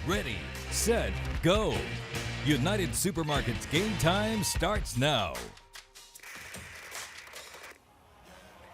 Ready, set, go. United Supermarkets Game Time starts now.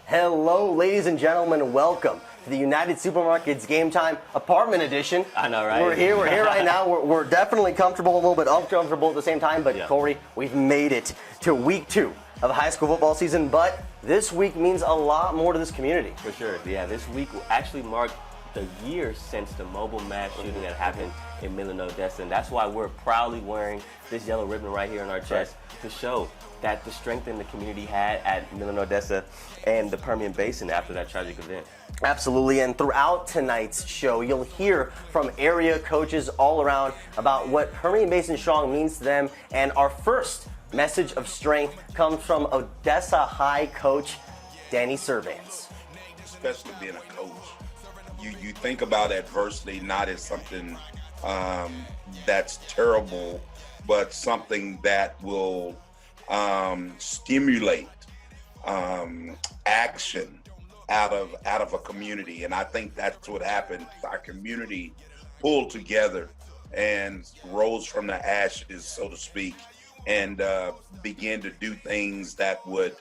Hello, ladies and gentlemen. Welcome to the United Supermarkets Game Time Apartment Edition. I know, right? We're here right now. We're definitely comfortable, a little bit uncomfortable at the same time. But Yeah. Corey, we've made it to week 2 of high school football season. But this week means a lot more to this community. For sure. Yeah, this week will actually mark the year since the mobile mass shooting that happened in Midland, Odessa. And that's why we're proudly wearing this yellow ribbon right here on our chest to show that the strength in the community had at Midland, Odessa and the Permian Basin after that tragic event. Absolutely, and throughout tonight's show, you'll hear from area coaches all around about what Permian Basin Strong means to them. And our first message of strength comes from Odessa High coach Danny Servants. Especially being a coach, you think about adversity not as something that's terrible, but something that will stimulate action out of a community. And I think that's what happened. Our community pulled together and rose from the ashes, so to speak, and began to do things that would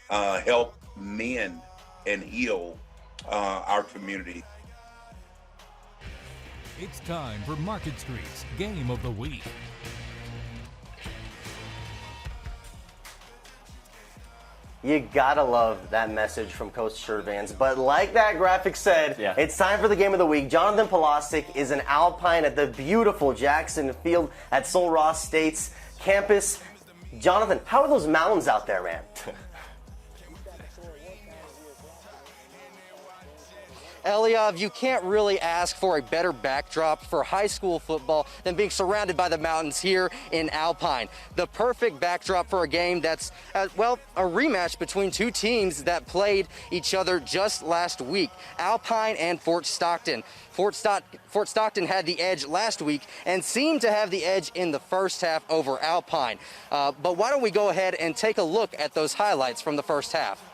help mend and heal our community. It's time for Market Street's Game of the Week. You gotta love that message from Coach Servants. But like that graphic said, It's time for the game of the week. Jonathan Polosic is an Alpine at the beautiful Jackson Field at Sul Ross State's campus. Jonathan, how are those mountains out there, man? Eliav, you can't really ask for a better backdrop for high school football than being surrounded by the mountains here in Alpine. The perfect backdrop for a game that's, a rematch between two teams that played each other just last week, Alpine and Fort Stockton. Fort Stockton had the edge last week and seemed to have the edge in the first half over Alpine. But why don't we go ahead and take a look at those highlights from the first half.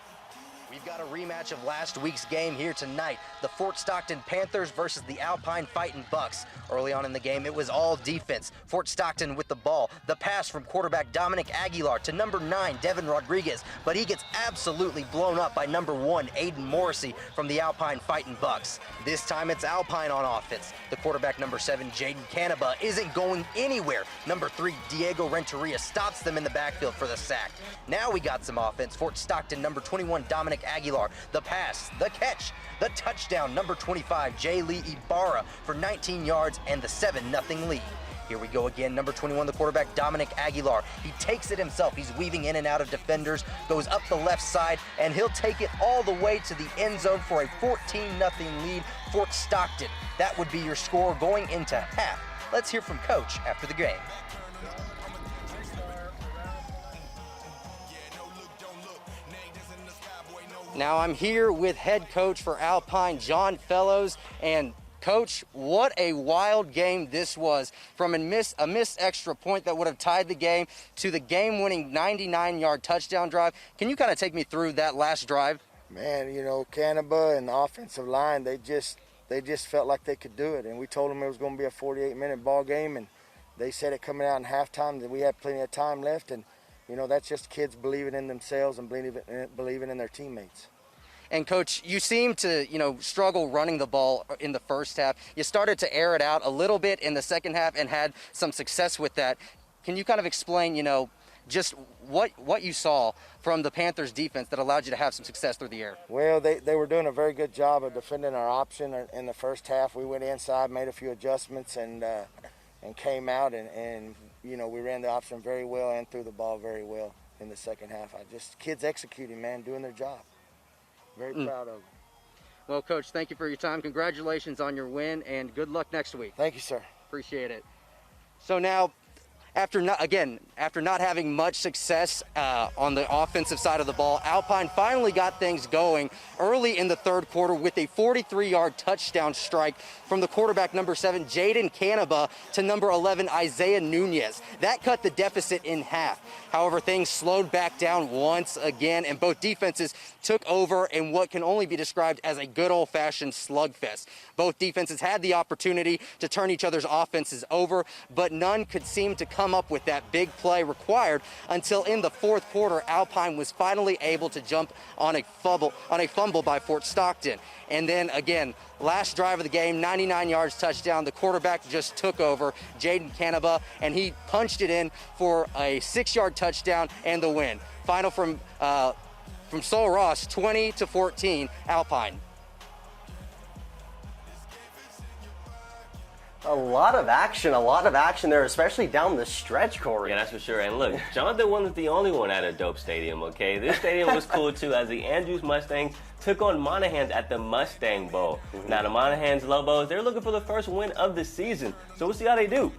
We've got a rematch of last week's game here tonight. The Fort Stockton Panthers versus the Alpine Fighting Bucks. Early on in the game, it was all defense. Fort Stockton with the ball. The pass from quarterback Dominic Aguilar to number 9, Devin Rodriguez. But he gets absolutely blown up by number 1, Aiden Morrissey from the Alpine Fighting Bucks. This time it's Alpine on offense. The quarterback number 7, Jaden Canaba, isn't going anywhere. Number 3, Diego Renteria stops them in the backfield for the sack. Now we got some offense. Fort Stockton number 21, Dominic Aguilar, the pass, the catch, the touchdown, number 25, Jay Lee Ibarra for 19 yards and the 7-0 lead. Here we go again, number 21, the quarterback, Dominic Aguilar. He takes it himself. He's weaving in and out of defenders, goes up the left side, and he'll take it all the way to the end zone for a 14-0 lead, Fort Stockton. That would be your score going into half. Let's hear from Coach after the game. Now I'm here with head coach for Alpine, John Fellows, and Coach, what a wild game this was. From a missed extra point that would have tied the game to the game-winning 99-yard touchdown drive. Can you kind of take me through that last drive? Man, you know, Canaba and the offensive line, they just felt like they could do it. And we told them it was going to be a 48-minute ball game, and they said it coming out in halftime that we had plenty of time left. And you know, that's just kids believing in themselves and believing in their teammates. And Coach, you seem to, struggle running the ball in the first half. You started to air it out a little bit in the second half and had some success with that. Can you kind of explain, just what you saw from the Panthers defense that allowed you to have some success through the air? Well, they were doing a very good job of defending our option in the first half. We went inside, made a few adjustments, and came out and we ran the option very well and threw the ball very well in the second half. Kids executing, man, doing their job. Very proud of them. Well, Coach, thank you for your time. Congratulations on your win, and good luck next week. Thank you, sir. Appreciate it. So now, After not having much success on the offensive side of the ball, Alpine finally got things going early in the third quarter with a 43-yard touchdown strike from the quarterback number 7, Jaden Canaba, to number 11, Isaiah Nunez. That cut the deficit in half. However, things slowed back down once again, and both defenses took over in what can only be described as a good old-fashioned slugfest. Both defenses had the opportunity to turn each other's offenses over, but none could seem to come up with that big play required until in the fourth quarter, Alpine was finally able to jump on a fumble by Fort Stockton. And then again, last drive of the game, 99 yards touchdown. The quarterback just took over, Jaden Canaba, and he punched it in for a 6-yard touchdown and the win. Final from Sol Ross, 20-14, Alpine. A lot of action there, especially down the stretch, Corey. Yeah, that's for sure. And look, Jonathan wasn't the only one at a dope stadium, okay? This stadium was cool too, as the Andrews Mustangs took on Monahans at the Mustang Bowl. Now, the Monahans Lobos, they're looking for the first win of the season, so we'll see how they do.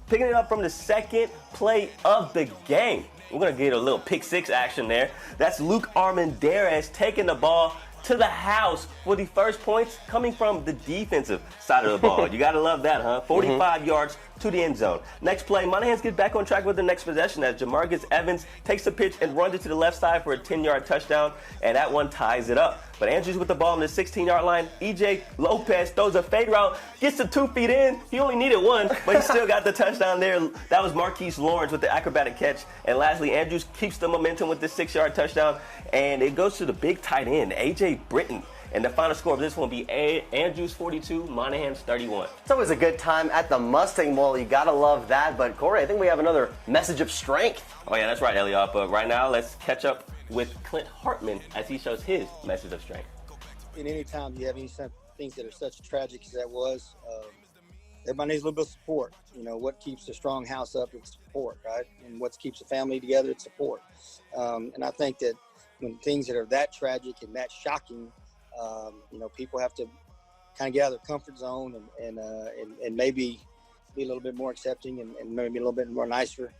Picking it up from the second play of the game, we're going to get a little pick six action there. That's Luke Armendariz taking the ball to the house for the first points coming from the defensive side of the ball. You gotta love that, huh? 45 yards to the end zone. Next play, Monahans get back on track with the next possession as Jamarcus Evans takes the pitch and runs it to the left side for a 10-yard touchdown, and that one ties it up. But Andrews with the ball on the 16-yard line. EJ Lopez throws a fade route, gets to 2 feet in. He only needed one, but he still got the touchdown there. That was Marquise Lawrence with the acrobatic catch. And lastly, Andrews keeps the momentum with the 6-yard touchdown, and it goes to the big tight end, A.J. Britton. And the final score of this one will be Andrews 42, Monahans 31. It's always a good time at the Mustang Bowl. You gotta love that. But Corey, I think we have another message of strength. Oh yeah, that's right, Elliot. But right now, let's catch up with Clint Hartman as he shows his message of strength. And anytime you have any things that are such tragic as that was, everybody needs a little bit of support. You know, what keeps a strong house up is support, right? And what keeps a family together, it's support. And I think that when things that are that tragic and that shocking, you know, people have to kind of get out of their comfort zone and maybe be a little bit more accepting and maybe a little bit more nicer.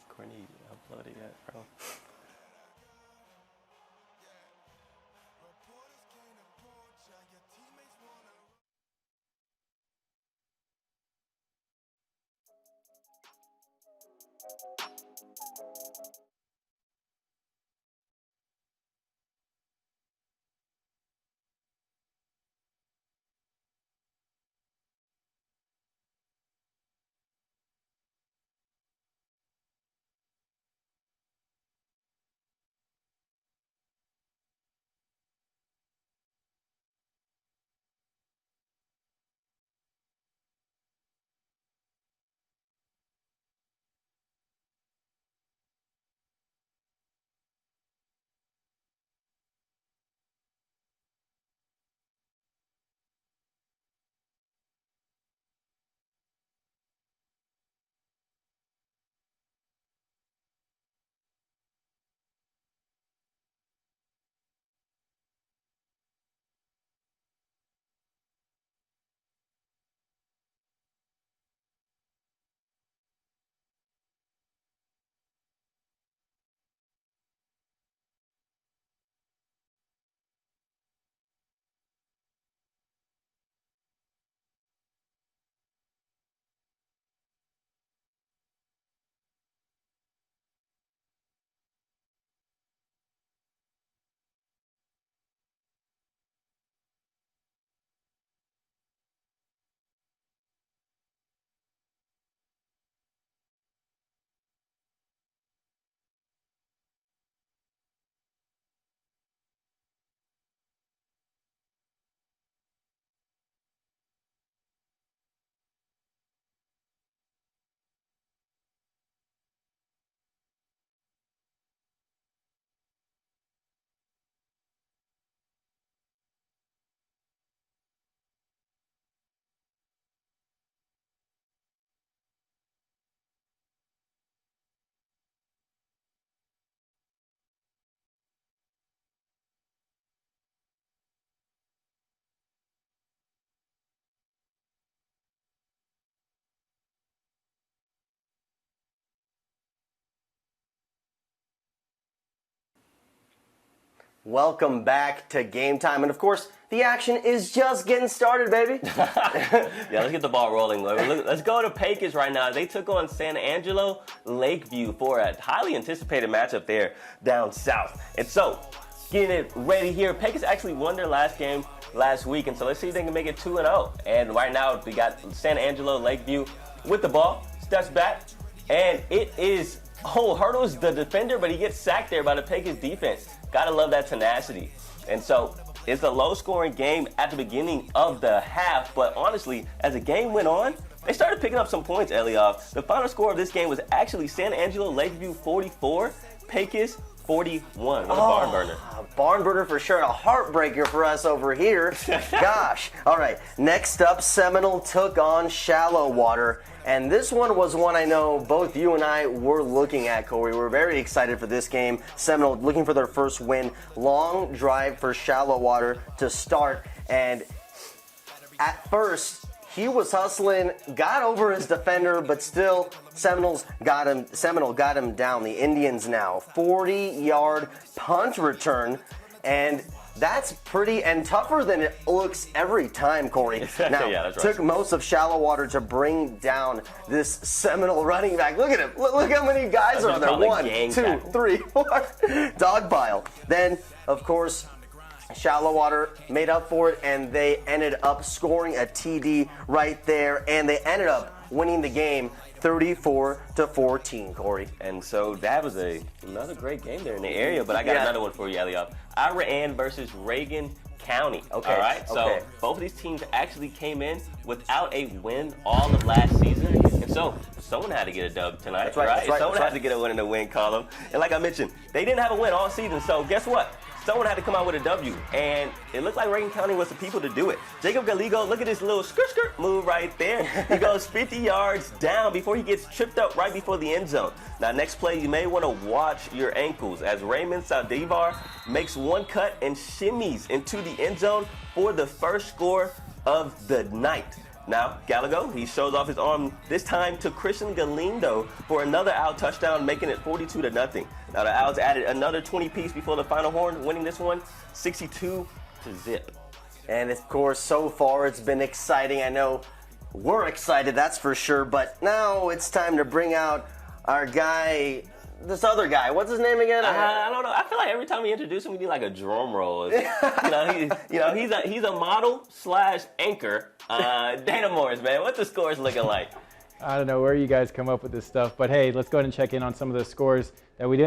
Courtney uploaded yet, bro? Welcome back to Game Time. And of course, the action is just getting started, baby. Yeah, let's get the ball rolling. Let's go to PECOS right now. They took on San Angelo Lakeview for a highly anticipated matchup there down south. And so, getting it ready here. PECOS actually won their last game last week, and so let's see if they can make it 2-0. And right now, we got San Angelo Lakeview with the ball, steps back, and it is, Hurdle's the defender, but he gets sacked there by the PECOS defense. Gotta love that tenacity. And so, it's a low-scoring game at the beginning of the half, but honestly, as the game went on, they started picking up some points, Elioff. The final score of this game was actually San Angelo Lakeview 44, PECOS 41. What a barn burner. A barn burner for sure. A heartbreaker for us over here. Gosh. All right. Next up, Seminole took on Shallowater. And this one was one I know both you and I were looking at, Corey. We were very excited for this game. Seminole looking for their first win. Long drive for Shallowater to start. And at first, he was hustling, got over his defender, but still, Seminole got him down. The Indians now, 40-yard punt return, and that's pretty and tougher than it looks every time, Corey. Now, yeah, that's right. Took most of Shallowater to bring down this Seminole running back. Look at him. Look how many guys are on there. 1, 2, 3, 4. Dog pile. Then, of course, Shallowater made up for it, and they ended up scoring a TD right there, and they ended up winning the game 34-14, Corey. And so that was another great game there in the area, but I got another one for you, Elliot. IRAAN versus Reagan County. Okay. All right, so both of these teams actually came in without a win all of last season, and so someone had to get a dub tonight, That's right. Someone had to get a win in the win column, and like I mentioned, they didn't have a win all season, so guess what? Someone had to come out with a W, and it looked like Reagan County was the people to do it. Jacob Galigo, look at this little skirt move right there. He goes 50 yards down before he gets tripped up right before the end zone. Now, next play, you may want to watch your ankles as Raymond Saldivar makes one cut and shimmies into the end zone for the first score of the night. Now, Gallego, he shows off his arm this time to Christian Galindo for another Owl touchdown, making it 42-0. Now, the Owls added another 20-piece before the final horn, winning this one 62-0. And, of course, so far it's been exciting. I know we're excited, that's for sure. But now it's time to bring out our guy, this other guy. What's his name again? I don't know. I feel like every time we introduce him, we need like a drum roll. He's a model / anchor. Dana Morris, man, what's the scores looking like? I don't know where you guys come up with this stuff, but hey, let's go ahead and check in on some of the scores that we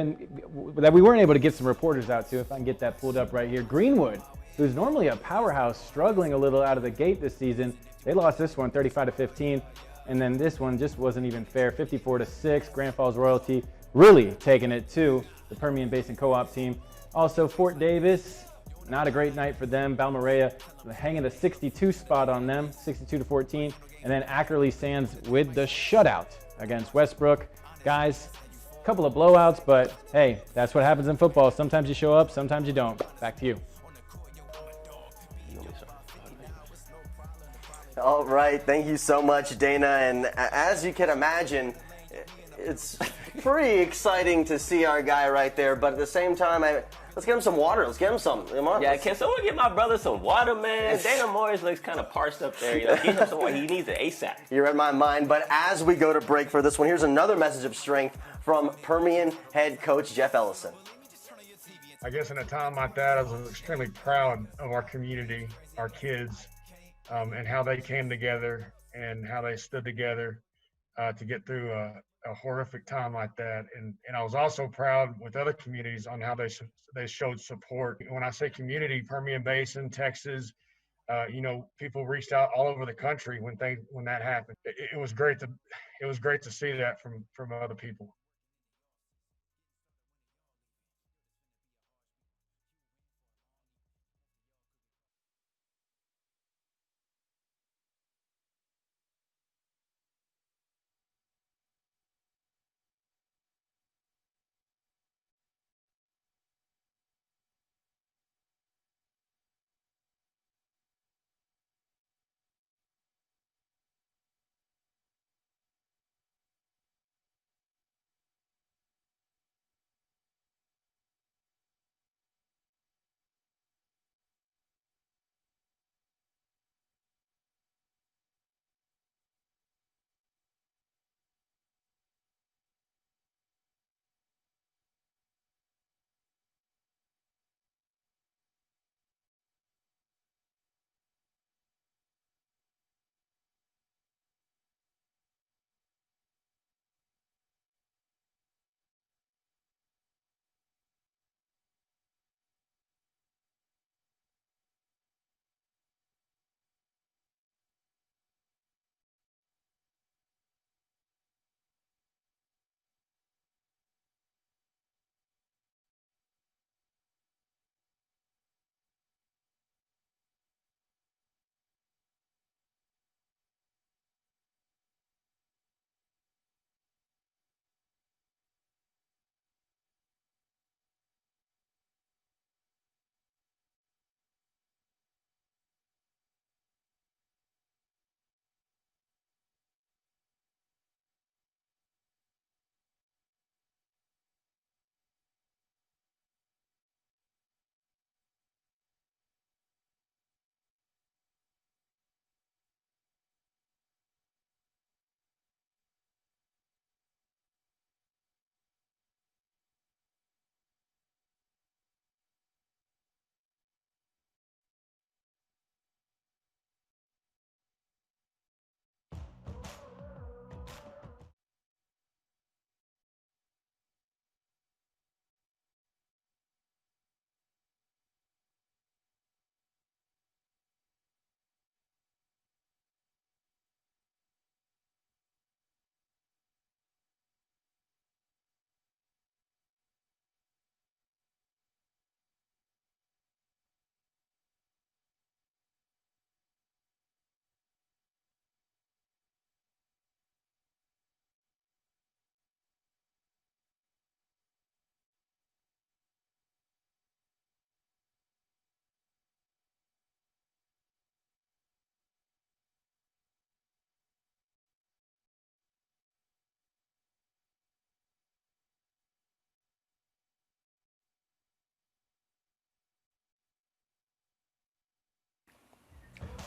weren't able to get some reporters out to. If I can get that pulled up right here. Greenwood, who's normally a powerhouse, struggling a little out of the gate this season. They lost this one 35-15, and then this one just wasn't even fair, 54-6. Grand Falls Royalty really taking it to the Permian Basin Co-op team. Also, Fort Davis, not a great night for them. Balmorea hanging a 62 spot on them, 62-14. And then Ackerley Sands with the shutout against Westbrook. Guys, a couple of blowouts, but hey, that's what happens in football. Sometimes you show up, sometimes you don't. Back to you. All right, thank you so much, Dana. And as you can imagine, it's pretty exciting to see our guy right there. But at the same time, let's get him some water. Let's get him some. Come on. Yeah, can someone get my brother some water, man? Dana Morris looks kind of parched up there. Get him some water. He needs it ASAP. You're in my mind. But as we go to break for this one, here's another message of strength from Permian head coach Jeff Ellison. I guess in a time like that, I was extremely proud of our community, our kids, and how they came together and how they stood together to get through a horrific time like that. And I was also proud with other communities on how they showed support. When I say community, Permian Basin, Texas, people reached out all over the country when that happened. It was great to see that from other people.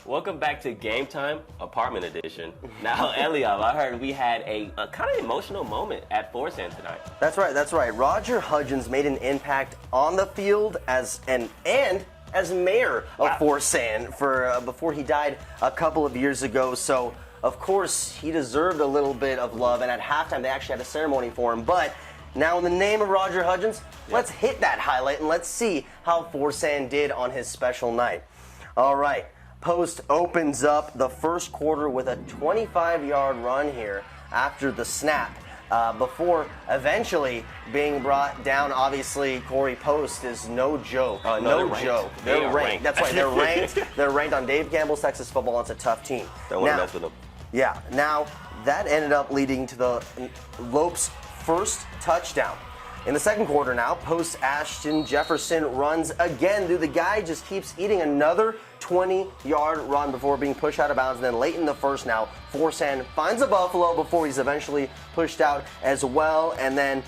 Welcome back to Game Time Apartment Edition. Now, Eliav, I heard we had a kind of emotional moment at Forsan tonight. That's right. Roger Hudgens made an impact on the field as mayor of Forsan before he died a couple of years ago. So, of course, he deserved a little bit of love. And at halftime, they actually had a ceremony for him. But now, in the name of Roger Hudgens, let's hit that highlight and let's see how Forsan did on his special night. All right. Post opens up the first quarter with a 25-yard run here after the snap. Before eventually being brought down. Obviously, Corey Post is no joke. No joke. They're ranked. That's right. They're ranked. They're ranked on Dave Campbell's Texas Football. It's a tough team. Don't want to mess with them. Yeah. Now, that ended up leading to the Lopes' first touchdown. In the second quarter now, Post Ashton Jefferson runs again. The guy just keeps eating another 20-yard run before being pushed out of bounds. And then late in the first now, Forsan finds a Buffalo before he's eventually pushed out as well. And then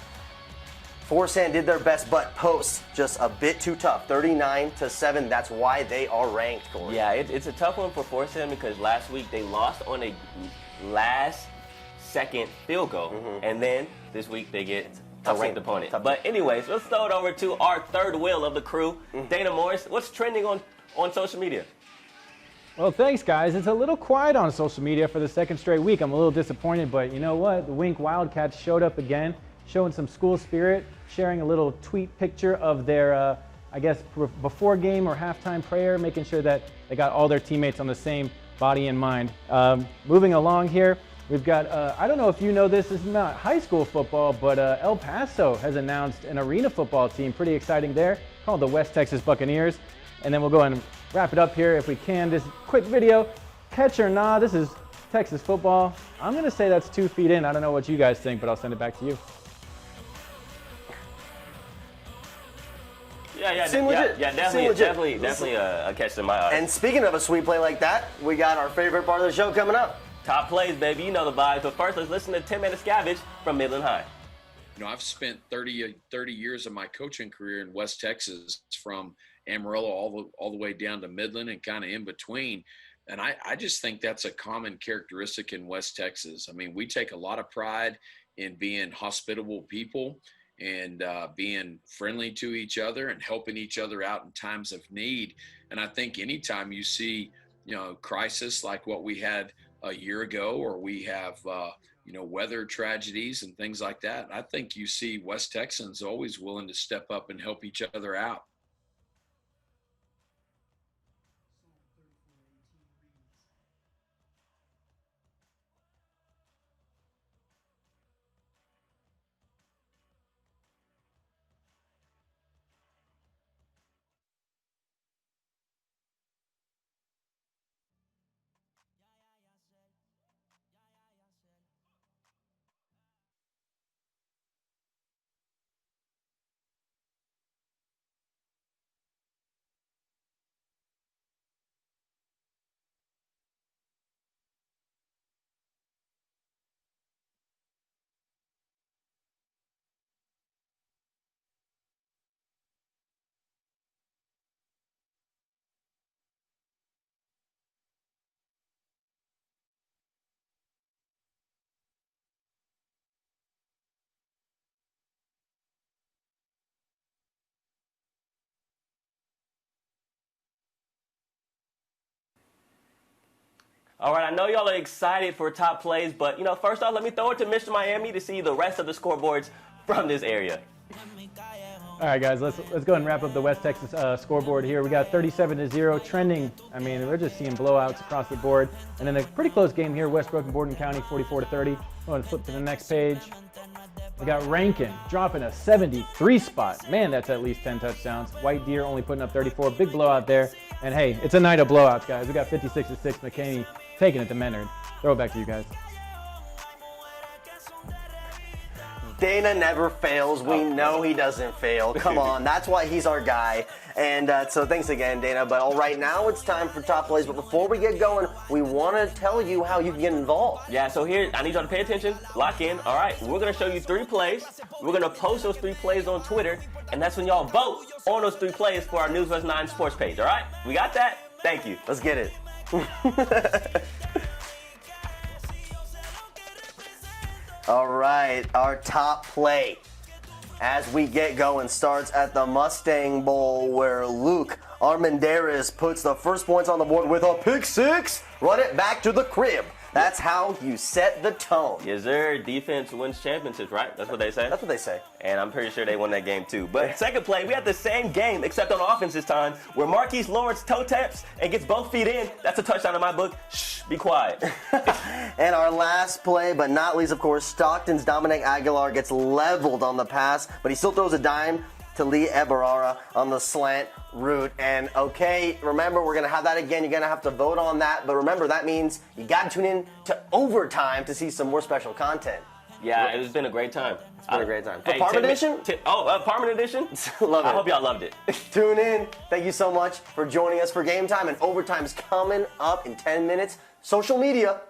Forsan did their best, but Post just a bit too tough. 39-7. That's why they are ranked, Corey. Yeah, it's a tough one for Forsan because last week they lost on a last-second field goal. And then this week they get a ranked opponent. But anyways, let's throw it over to our third wheel of the crew, Dana Morris. What's trending on social media? Well, thanks, guys. It's a little quiet on social media for the second straight week. I'm a little disappointed, but you know what? The Wink Wildcats showed up again, showing some school spirit, sharing a little tweet picture of their, I guess, before game or halftime prayer, making sure that they got all their teammates on the same body and mind. Moving along here, we've got, I don't know if you know this is not high school football, but El Paso has announced an arena football team. Pretty exciting there, called the West Texas Buccaneers. And then we'll go and wrap it up here if we can. This quick video, catch or nah, this is Texas football. I'm going to say that's 2 feet in. I don't know what you guys think, but I'll send it back to you. Definitely a catch in my eyes. And speaking of a sweet play like that, we got our favorite part of the show coming up. Top plays, baby. You know the vibes. But first, let's listen to 10-minute scavenge from Midland High. You know, I've spent 30 years of my coaching career in West Texas, from Amarillo all the way down to Midland and kind of in between. And I just think that's a common characteristic in West Texas. I mean, we take a lot of pride in being hospitable people and being friendly to each other and helping each other out in times of need. And I think anytime you see, you know, crisis like what we had a year ago, or we have, you know, weather tragedies and things like that, I think you see West Texans always willing to step up and help each other out. All right, I know y'all are excited for top plays, but, you know, first off, let me throw it to Mr. Miami to see the rest of the scoreboards from this area. All right, guys, let's go ahead and wrap up the West Texas scoreboard here. We got 37-0 trending. I mean, we're just seeing blowouts across the board. And then a pretty close game here, Westbrook and Borden County, 44-30. Go ahead and flip to the next page. We got Rankin dropping a 73 spot. Man, that's at least 10 touchdowns. White Deer only putting up 34. Big blowout there. And hey, it's a night of blowouts, guys. We got 56-6. McKinney taking it to Menard. Throw it back to you guys. Dana never fails. We know he doesn't fail. Come on, that's why he's our guy. And so thanks again, Dana. But all right, now it's time for top plays. But before we get going, we want to tell you how you can get involved. Yeah, so here, I need y'all to pay attention, lock in. All right, we're going to show you 3 plays. We're going to post those 3 plays on Twitter. And that's when y'all vote on those 3 plays for our News West 9 sports page. All right, we got that? Thank you. Let's get it. All right, our top play as we get going starts at the Mustang Bowl, where Luke Armendariz puts the first points on the board with a pick six. Run it back to the crib. That's how you set the tone. Yes, sir. Defense wins championships, right? That's what they say? That's what they say. And I'm pretty sure they won that game too. But second play, we had the same game, except on offense this time, where Marquise Lawrence toe taps and gets both feet in. That's a touchdown in my book. Shh, be quiet. And our last play, but not least, of course, Stockton's Dominic Aguilar gets leveled on the pass, but he still throws a dime to Lee Eberara on the slant route. And okay, remember, we're going to have that again. You're going to have to vote on that. But remember, that means you got to tune in to overtime to see some more special content. Yeah, it's been a great time. It's been a great time. For Apartment Edition? Apartment Edition? Love it. I hope y'all loved it. Tune in. Thank you so much for joining us for Game Time. And overtime's coming up in 10 minutes. Social media,